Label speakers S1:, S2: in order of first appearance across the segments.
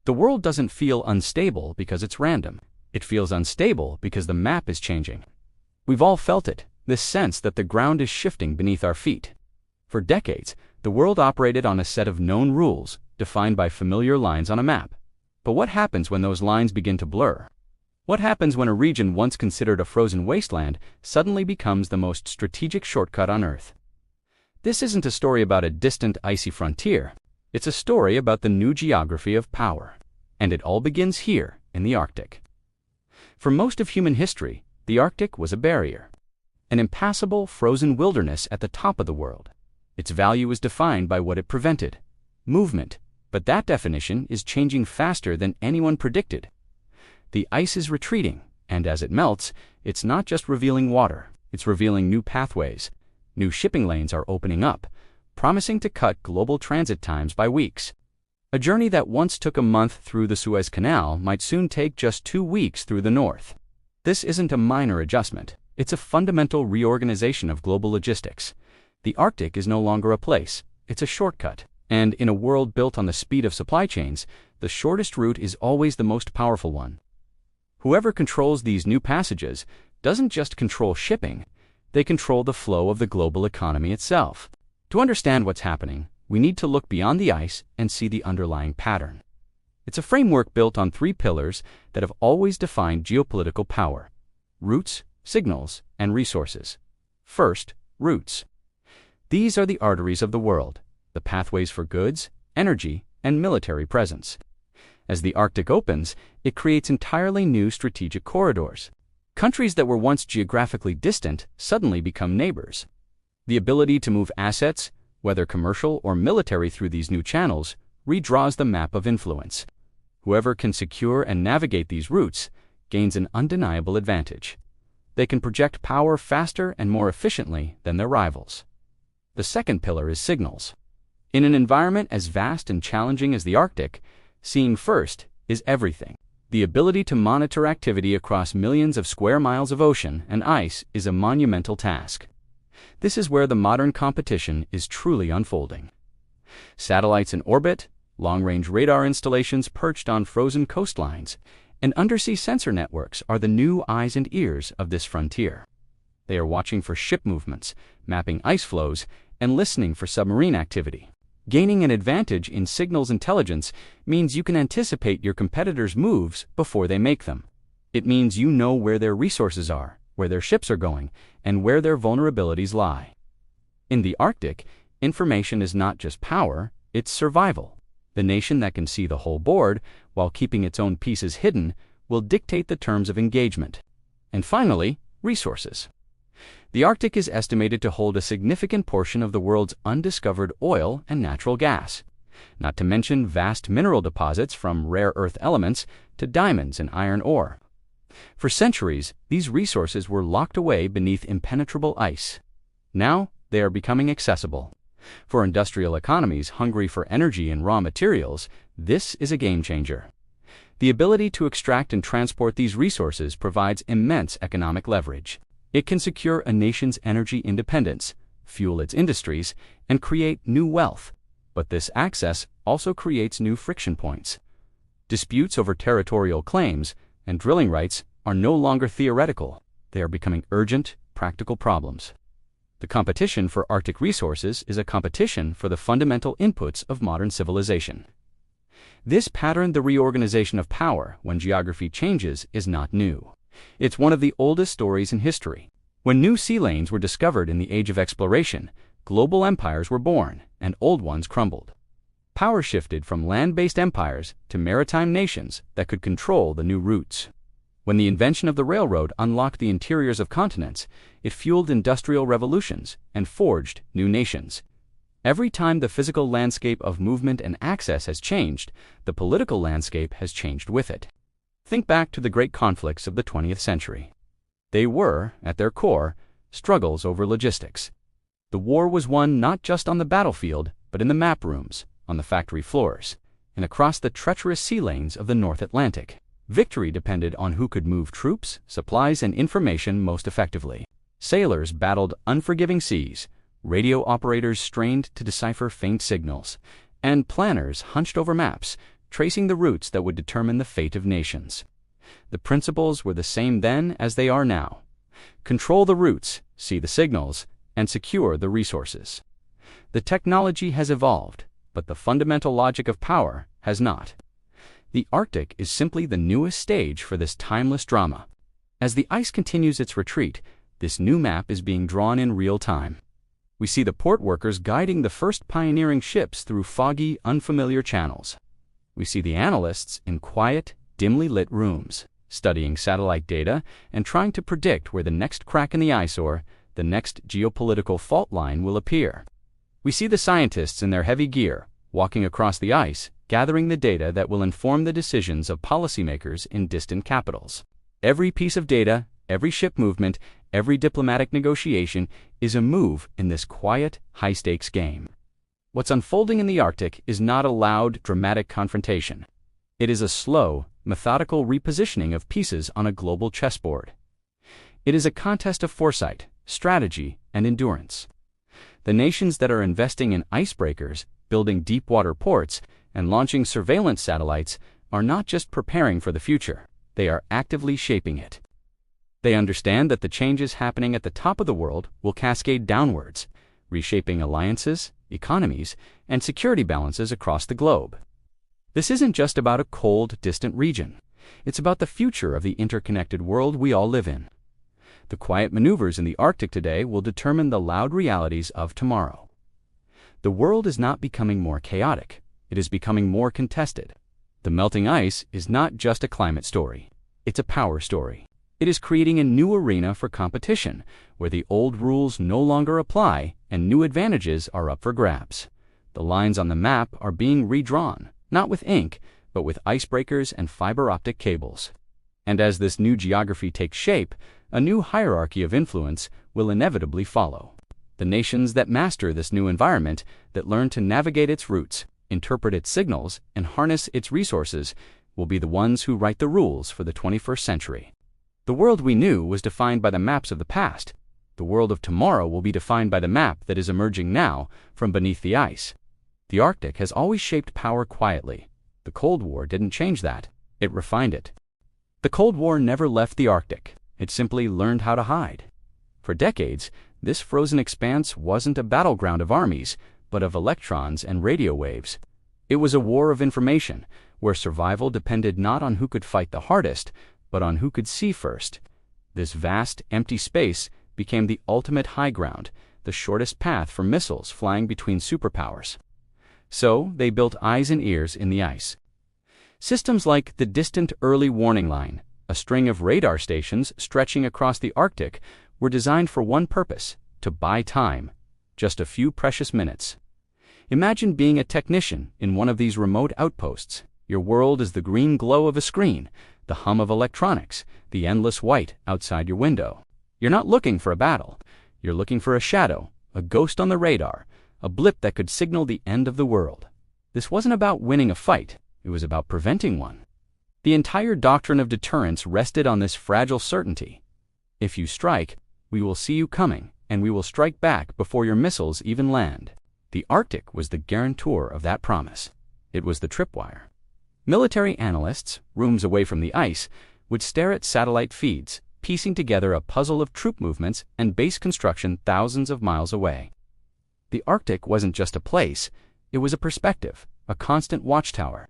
S1: The world doesn't feel unstable because it's random. It feels unstable because the map is changing. We've all felt it, this sense that the ground is shifting beneath our feet. For decades, the world operated on a set of known rules, defined by familiar lines on a map. But what happens when those lines begin to blur? What happens when a region once considered a frozen wasteland suddenly becomes the most strategic shortcut on Earth? This isn't a story about a distant icy frontier. It's a story about the new geography of power. And it all begins here, in the Arctic. For most of human history, the Arctic was a barrier. An impassable, frozen wilderness at the top of the world. Its value was defined by what it prevented: movement. But that definition is changing faster than anyone predicted. The ice is retreating, and as it melts, it's not just revealing water, it's revealing new pathways. New shipping lanes are opening up, promising to cut global transit times by weeks. A journey that once took a month through the Suez Canal might soon take just 2 weeks through the north. This isn't a minor adjustment, it's a fundamental reorganization of global logistics. The Arctic is no longer a place, it's a shortcut. And in a world built on the speed of supply chains, the shortest route is always the most powerful one. Whoever controls these new passages doesn't just control shipping, they control the flow of the global economy itself. To understand what's happening, we need to look beyond the ice and see the underlying pattern. It's a framework built on 3 pillars that have always defined geopolitical power: routes, signals, and resources. First, routes. These are the arteries of the world, the pathways for goods, energy, and military presence. As the Arctic opens, it creates entirely new strategic corridors. Countries that were once geographically distant suddenly become neighbors. The ability to move assets, whether commercial or military, through these new channels redraws the map of influence. Whoever can secure and navigate these routes gains an undeniable advantage. They can project power faster and more efficiently than their rivals. The second pillar is signals. In an environment as vast and challenging as the Arctic, seeing first is everything. The ability to monitor activity across millions of square miles of ocean and ice is a monumental task. This is where the modern competition is truly unfolding. Satellites in orbit, long-range radar installations perched on frozen coastlines, and undersea sensor networks are the new eyes and ears of this frontier. They are watching for ship movements, mapping ice flows, and listening for submarine activity. Gaining an advantage in signals intelligence means you can anticipate your competitors' moves before they make them. It means you know where their resources are, where their ships are going, and where their vulnerabilities lie. In the Arctic, information is not just power, it's survival. The nation that can see the whole board while keeping its own pieces hidden will dictate the terms of engagement. And finally, resources. The Arctic is estimated to hold a significant portion of the world's undiscovered oil and natural gas, not to mention vast mineral deposits from rare earth elements to diamonds and iron ore. For centuries, these resources were locked away beneath impenetrable ice. Now, they are becoming accessible. For industrial economies hungry for energy and raw materials, this is a game changer. The ability to extract and transport these resources provides immense economic leverage. It can secure a nation's energy independence, fuel its industries, and create new wealth. But this access also creates new friction points. Disputes over territorial claims and drilling rights are no longer theoretical. They are becoming urgent, practical problems. The competition for Arctic resources is a competition for the fundamental inputs of modern civilization. This pattern, the reorganization of power when geography changes, is not new. It's one of the oldest stories in history. When new sea lanes were discovered in the age of exploration, global empires were born and old ones crumbled. Power shifted from land-based empires to maritime nations that could control the new routes. When the invention of the railroad unlocked the interiors of continents, it fueled industrial revolutions and forged new nations. Every time the physical landscape of movement and access has changed, the political landscape has changed with it. Think back to the great conflicts of the 20th century. They were, at their core, struggles over logistics. The war was won not just on the battlefield, but in the map rooms, on the factory floors, and across the treacherous sea lanes of the North Atlantic. Victory depended on who could move troops, supplies, and information most effectively. Sailors battled unforgiving seas, radio operators strained to decipher faint signals, and planners hunched over maps, tracing the routes that would determine the fate of nations. The principles were the same then as they are now. Control the routes, see the signals, and secure the resources. The technology has evolved, but the fundamental logic of power has not. The Arctic is simply the newest stage for this timeless drama. As the ice continues its retreat, this new map is being drawn in real time. We see the port workers guiding the first pioneering ships through foggy, unfamiliar channels. We see the analysts in quiet, dimly lit rooms, studying satellite data and trying to predict where the next crack in the ice or the next geopolitical fault line will appear. We see the scientists in their heavy gear, walking across the ice, gathering the data that will inform the decisions of policymakers in distant capitals. Every piece of data, every ship movement, every diplomatic negotiation is a move in this quiet, high-stakes game. What's unfolding in the Arctic is not a loud, dramatic confrontation. It is a slow, methodical repositioning of pieces on a global chessboard. It is a contest of foresight, strategy, and endurance. The nations that are investing in icebreakers, building deep-water ports, and launching surveillance satellites are not just preparing for the future, they are actively shaping it. They understand that the changes happening at the top of the world will cascade downwards, reshaping alliances, economies, and security balances across the globe. This isn't just about a cold, distant region. It's about the future of the interconnected world we all live in. The quiet maneuvers in the Arctic today will determine the loud realities of tomorrow. The world is not becoming more chaotic. It is becoming more contested. The melting ice is not just a climate story. It's a power story. It is creating a new arena for competition, where the old rules no longer apply and new advantages are up for grabs. The lines on the map are being redrawn, not with ink, but with icebreakers and fiber optic cables. And as this new geography takes shape, a new hierarchy of influence will inevitably follow. The nations that master this new environment, that learn to navigate its routes, interpret its signals, and harness its resources, will be the ones who write the rules for the 21st century. The world we knew was defined by the maps of the past. The world of tomorrow will be defined by the map that is emerging now from beneath the ice. The Arctic has always shaped power quietly. The Cold War didn't change that. It refined it. The Cold War never left the Arctic. It simply learned how to hide. For decades, this frozen expanse wasn't a battleground of armies, but of electrons and radio waves. It was a war of information, where survival depended not on who could fight the hardest, but on who could see first. This vast, empty space became the ultimate high ground, the shortest path for missiles flying between superpowers. So they built eyes and ears in the ice. Systems like the Distant Early Warning Line, a string of radar stations stretching across the Arctic, were designed for one purpose: to buy time, just a few precious minutes. Imagine being a technician in one of these remote outposts. Your world is the green glow of a screen, the hum of electronics, the endless white outside your window. You're not looking for a battle. You're looking for a shadow, a ghost on the radar, a blip that could signal the end of the world. This wasn't about winning a fight. It was about preventing one. The entire doctrine of deterrence rested on this fragile certainty. If you strike, we will see you coming, and we will strike back before your missiles even land. The Arctic was the guarantor of that promise. It was the tripwire. Military analysts, rooms away from the ice, would stare at satellite feeds, piecing together a puzzle of troop movements and base construction thousands of miles away. The Arctic wasn't just a place, it was a perspective, a constant watchtower.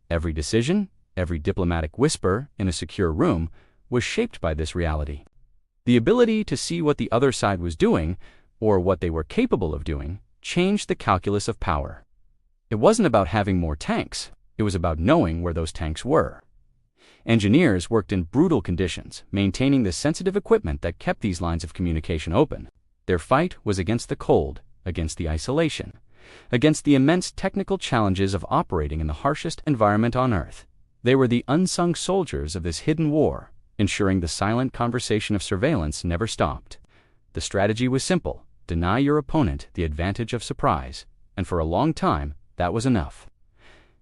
S1: Every decision, every diplomatic whisper in a secure room was shaped by this reality. The ability to see what the other side was doing, or what they were capable of doing, changed the calculus of power. It wasn't about having more tanks. It was about knowing where those tanks were. Engineers worked in brutal conditions, maintaining the sensitive equipment that kept these lines of communication open. Their fight was against the cold, against the isolation, against the immense technical challenges of operating in the harshest environment on Earth. They were the unsung soldiers of this hidden war, ensuring the silent conversation of surveillance never stopped. The strategy was simple: deny your opponent the advantage of surprise, and for a long time, that was enough.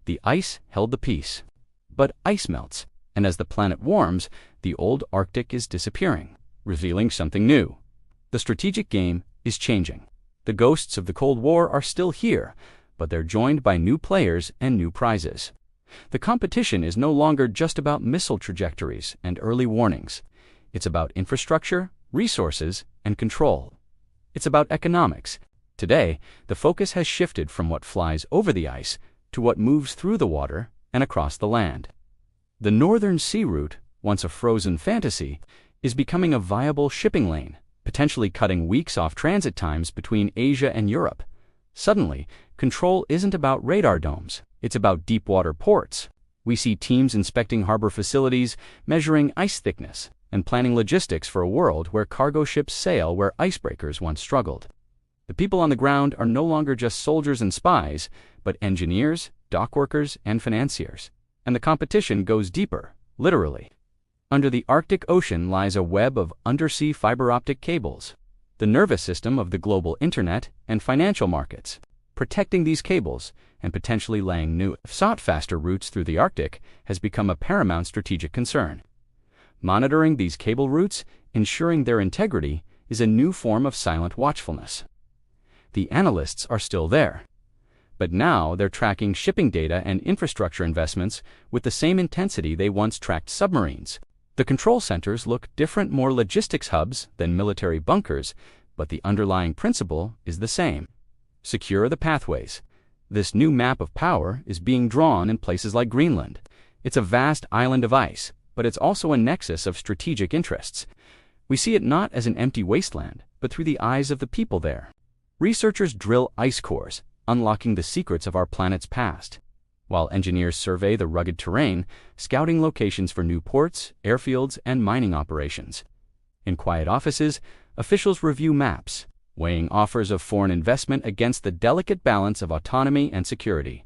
S1: The ice held the peace. But ice melts, and as the planet warms, the old Arctic is disappearing, revealing something new. The strategic game is changing. The ghosts of the Cold War are still here, but they're joined by new players and new prizes. The competition is no longer just about missile trajectories and early warnings. It's about infrastructure, resources, and control. It's about economics. Today, the focus has shifted from what flies over the ice to what moves through the water and across the land. The Northern Sea Route, once a frozen fantasy, is becoming a viable shipping lane, potentially cutting weeks off transit times between Asia and Europe. Suddenly, control isn't about radar domes, it's about deep-water ports. We see teams inspecting harbor facilities, measuring ice thickness, and planning logistics for a world where cargo ships sail where icebreakers once struggled. The people on the ground are no longer just soldiers and spies, but engineers, dock workers, and financiers. And the competition goes deeper, literally. Under the Arctic Ocean lies a web of undersea fiber optic cables, the nervous system of the global internet and financial markets. Protecting these cables and potentially laying new, sought-faster routes through the Arctic has become a paramount strategic concern. Monitoring these cable routes, ensuring their integrity, is a new form of silent watchfulness. The analysts are still there, but now they're tracking shipping data and infrastructure investments with the same intensity they once tracked submarines. The control centers look different, more logistics hubs than military bunkers, but the underlying principle is the same. Secure the pathways. This new map of power is being drawn in places like Greenland. It's a vast island of ice, but it's also a nexus of strategic interests. We see it not as an empty wasteland, but through the eyes of the people there. Researchers drill ice cores, unlocking the secrets of our planet's past, while engineers survey the rugged terrain, scouting locations for new ports, airfields, and mining operations. In quiet offices, officials review maps, weighing offers of foreign investment against the delicate balance of autonomy and security.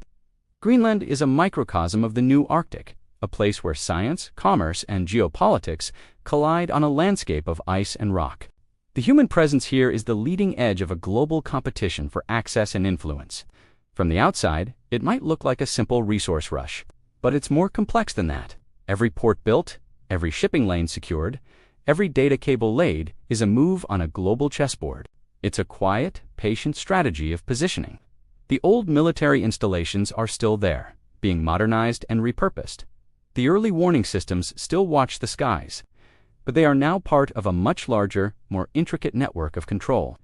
S1: Greenland is a microcosm of the new Arctic, a place where science, commerce, and geopolitics collide on a landscape of ice and rock. The human presence here is the leading edge of a global competition for access and influence. From the outside, it might look like a simple resource rush, but it's more complex than that. Every port built, every shipping lane secured, every data cable laid is a move on a global chessboard. It's a quiet, patient strategy of positioning. The old military installations are still there, being modernized and repurposed. The early warning systems still watch the skies, but they are now part of a much larger, more intricate network of control.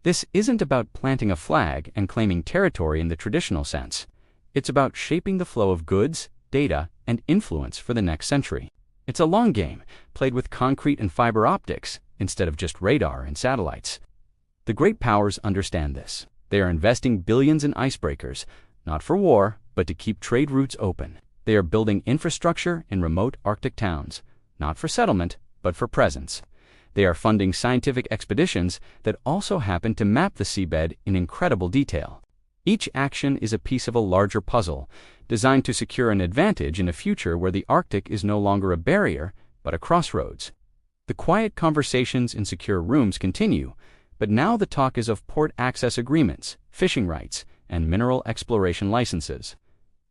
S1: This isn't about planting a flag and claiming territory in the traditional sense. It's about shaping the flow of goods, data, and influence for the next century. It's a long game, played with concrete and fiber optics instead of just radar and satellites. The great powers understand this. They are investing billions in icebreakers, not for war, but to keep trade routes open. They are building infrastructure in remote Arctic towns, not for settlement, but for presence. They are funding scientific expeditions that also happen to map the seabed in incredible detail. Each action is a piece of a larger puzzle, designed to secure an advantage in a future where the Arctic is no longer a barrier, but a crossroads. The quiet conversations in secure rooms continue, but now the talk is of port access agreements, fishing rights, and mineral exploration licenses.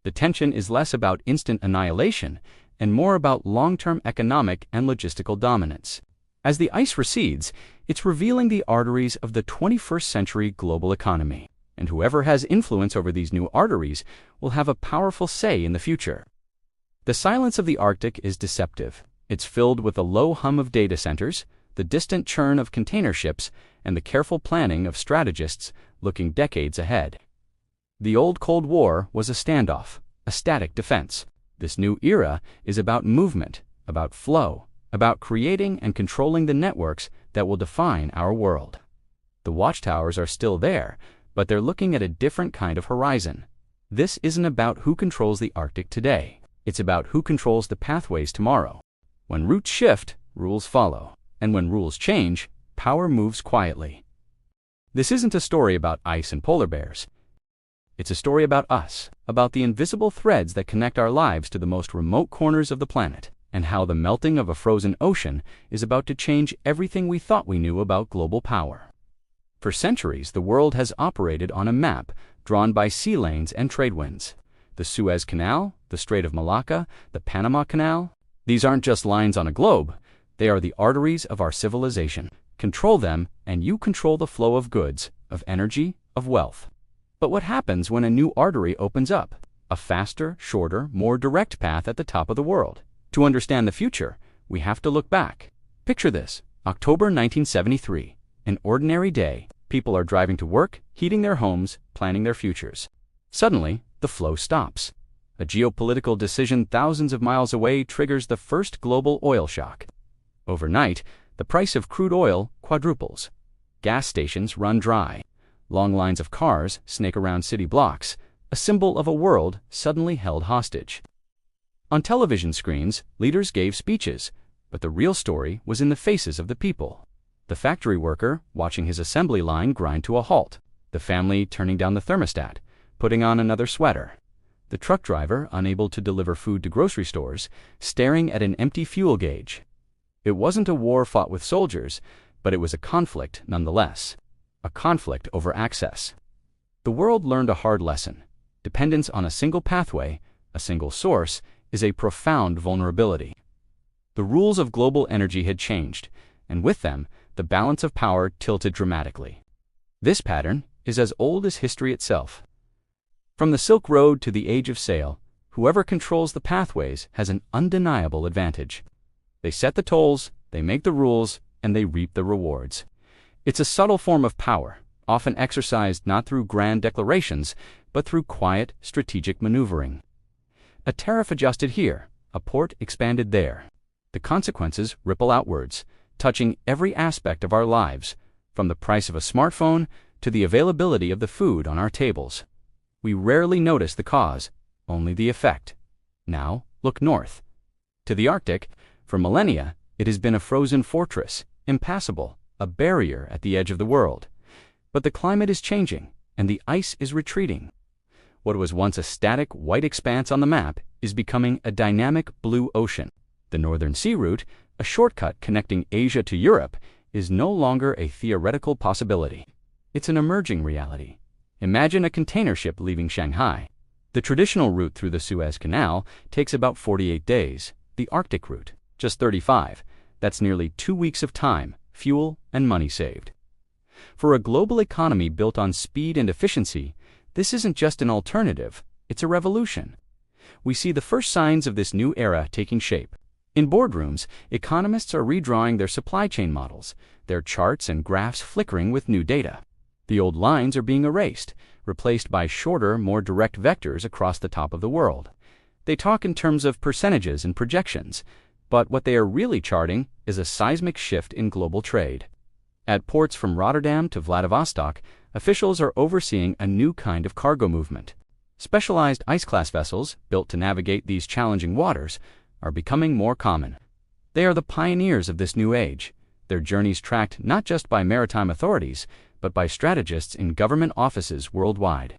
S1: The tension is less about instant annihilation and more about long-term economic and logistical dominance. As the ice recedes, it's revealing the arteries of the 21st century global economy, and whoever has influence over these new arteries will have a powerful say in the future. The silence of the Arctic is deceptive. It's filled with the low hum of data centers, the distant churn of container ships, and the careful planning of strategists looking decades ahead. The old Cold War was a standoff, a static defense. This new era is about movement, about flow, about creating and controlling the networks that will define our world. The watchtowers are still there, but they're looking at a different kind of horizon. This isn't about who controls the Arctic today. It's about who controls the pathways tomorrow. When routes shift, rules follow. And when rules change, power moves quietly. This isn't a story about ice and polar bears. It's a story about us, about the invisible threads that connect our lives to the most remote corners of the planet, and how the melting of a frozen ocean is about to change everything we thought we knew about global power. For centuries, the world has operated on a map drawn by sea lanes and trade winds. The Suez Canal, the Strait of Malacca, the Panama Canal. These aren't just lines on a globe. They are the arteries of our civilization. Control them, and you control the flow of goods, of energy, of wealth. But what happens when a new artery opens up? a faster, shorter, more direct path at the top of the world. To understand the future, we have to look back. Picture this, October 1973, an ordinary day. People are driving to work, heating their homes, planning their futures. Suddenly, the flow stops. A geopolitical decision thousands of miles away triggers the first global oil shock. Overnight, the price of crude oil quadruples. Gas stations run dry. Long lines of cars snake around city blocks, a symbol of a world suddenly held hostage. On television screens, leaders gave speeches, but the real story was in the faces of the people. The factory worker watching his assembly line grind to a halt. The family turning down the thermostat, putting on another sweater. The truck driver unable to deliver food to grocery stores, staring at an empty fuel gauge. It wasn't a war fought with soldiers, but it was a conflict nonetheless. A conflict over access. The world learned a hard lesson. Dependence on a single pathway, a single source, is a profound vulnerability. The rules of global energy had changed, and with them, the balance of power tilted dramatically. This pattern is as old as history itself. From the Silk Road to the Age of Sail, whoever controls the pathways has an undeniable advantage. They set the tolls, they make the rules, and they reap the rewards. It's a subtle form of power, often exercised not through grand declarations, but through quiet, strategic maneuvering. A tariff adjusted here, a port expanded there. The consequences ripple outwards, touching every aspect of our lives, from the price of a smartphone to the availability of the food on our tables. We rarely notice the cause, only the effect. Now, look north. To the Arctic, for millennia, it has been a frozen fortress, impassable, a barrier at the edge of the world. But the climate is changing, and the ice is retreating. What was once a static white expanse on the map is becoming a dynamic blue ocean. The Northern Sea Route, a shortcut connecting Asia to Europe, is no longer a theoretical possibility. It's an emerging reality. Imagine a container ship leaving Shanghai. The traditional route through the Suez Canal takes about 48 days. The Arctic route, just 35. That's nearly 2 weeks of time, fuel, and money saved. For a global economy built on speed and efficiency, this isn't just an alternative, it's a revolution. We see the first signs of this new era taking shape. In boardrooms, economists are redrawing their supply chain models, their charts and graphs flickering with new data. The old lines are being erased, replaced by shorter, more direct vectors across the top of the world. They talk in terms of percentages and projections, but what they are really charting is a seismic shift in global trade. At ports from Rotterdam to Vladivostok, officials are overseeing a new kind of cargo movement. Specialized ice-class vessels, built to navigate these challenging waters, are becoming more common. They are the pioneers of this new age, their journeys tracked not just by maritime authorities, but by strategists in government offices worldwide.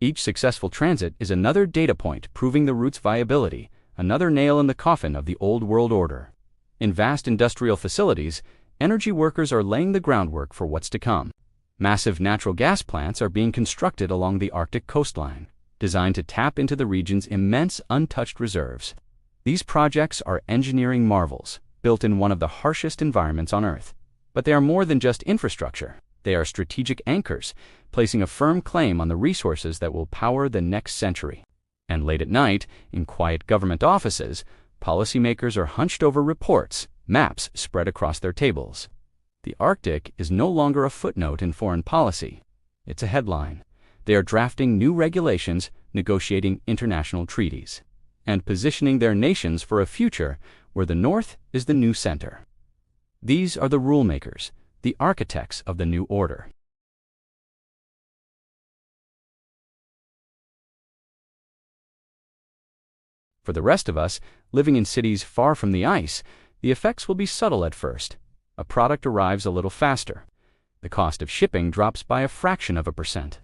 S1: Each successful transit is another data point proving the route's viability, another nail in the coffin of the old world order. In vast industrial facilities, energy workers are laying the groundwork for what's to come. Massive natural gas plants are being constructed along the Arctic coastline, designed to tap into the region's immense untouched reserves. These projects are engineering marvels, built in one of the harshest environments on Earth. But they are more than just infrastructure. They are strategic anchors, placing a firm claim on the resources that will power the next century. And late at night, in quiet government offices, policymakers are hunched over reports, maps spread across their tables. The Arctic is no longer a footnote in foreign policy. It's a headline. They are drafting new regulations, negotiating international treaties, and positioning their nations for a future where the North is the new center. These are the rule makers, the architects of the new order. For the rest of us, living in cities far from the ice, the effects will be subtle at first. A product arrives a little faster. The cost of shipping drops by a fraction of a percent.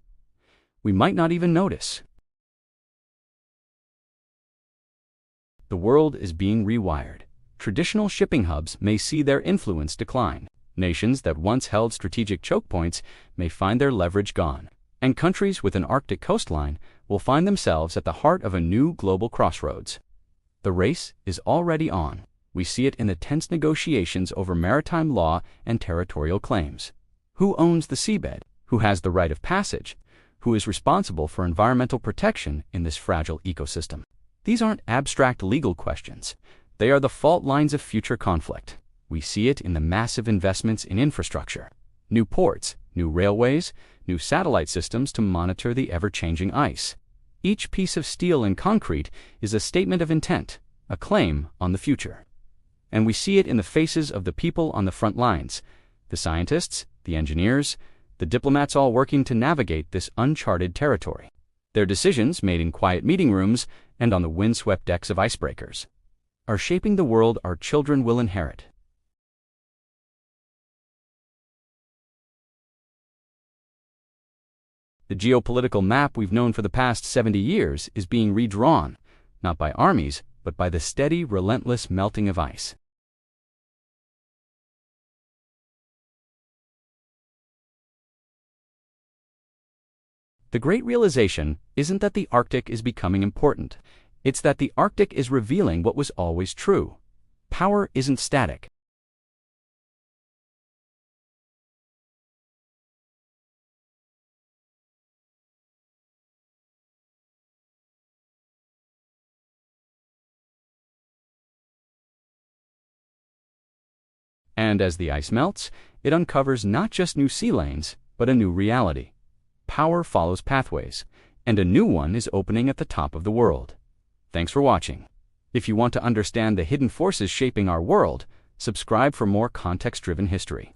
S1: We might not even notice. The world is being rewired. Traditional shipping hubs may see their influence decline. Nations that once held strategic choke points may find their leverage gone. And countries with an Arctic coastline will find themselves at the heart of a new global crossroads. The race is already on. We see it in the tense negotiations over maritime law and territorial claims. Who owns the seabed? Who has the right of passage? Who is responsible for environmental protection in this fragile ecosystem? These aren't abstract legal questions. They are the fault lines of future conflict. We see it in the massive investments in infrastructure. New ports, new railways, new satellite systems to monitor the ever-changing ice. Each piece of steel and concrete is a statement of intent, a claim on the future. And we see it in the faces of the people on the front lines, the scientists, the engineers, the diplomats, all working to navigate this uncharted territory. Their decisions, made in quiet meeting rooms and on the windswept decks of icebreakers, are shaping the world our children will inherit. The geopolitical map we've known for the past 70 years is being redrawn, not by armies, but by the steady, relentless melting of ice. The great realization isn't that the Arctic is becoming important. It's that the Arctic is revealing what was always true. Power isn't static. And as the ice melts, it uncovers not just new sea lanes, but a new reality. Power follows pathways, and a new one is opening at the top of the world. Thanks for watching. If you want to understand the hidden forces shaping our world, subscribe for more context-driven history.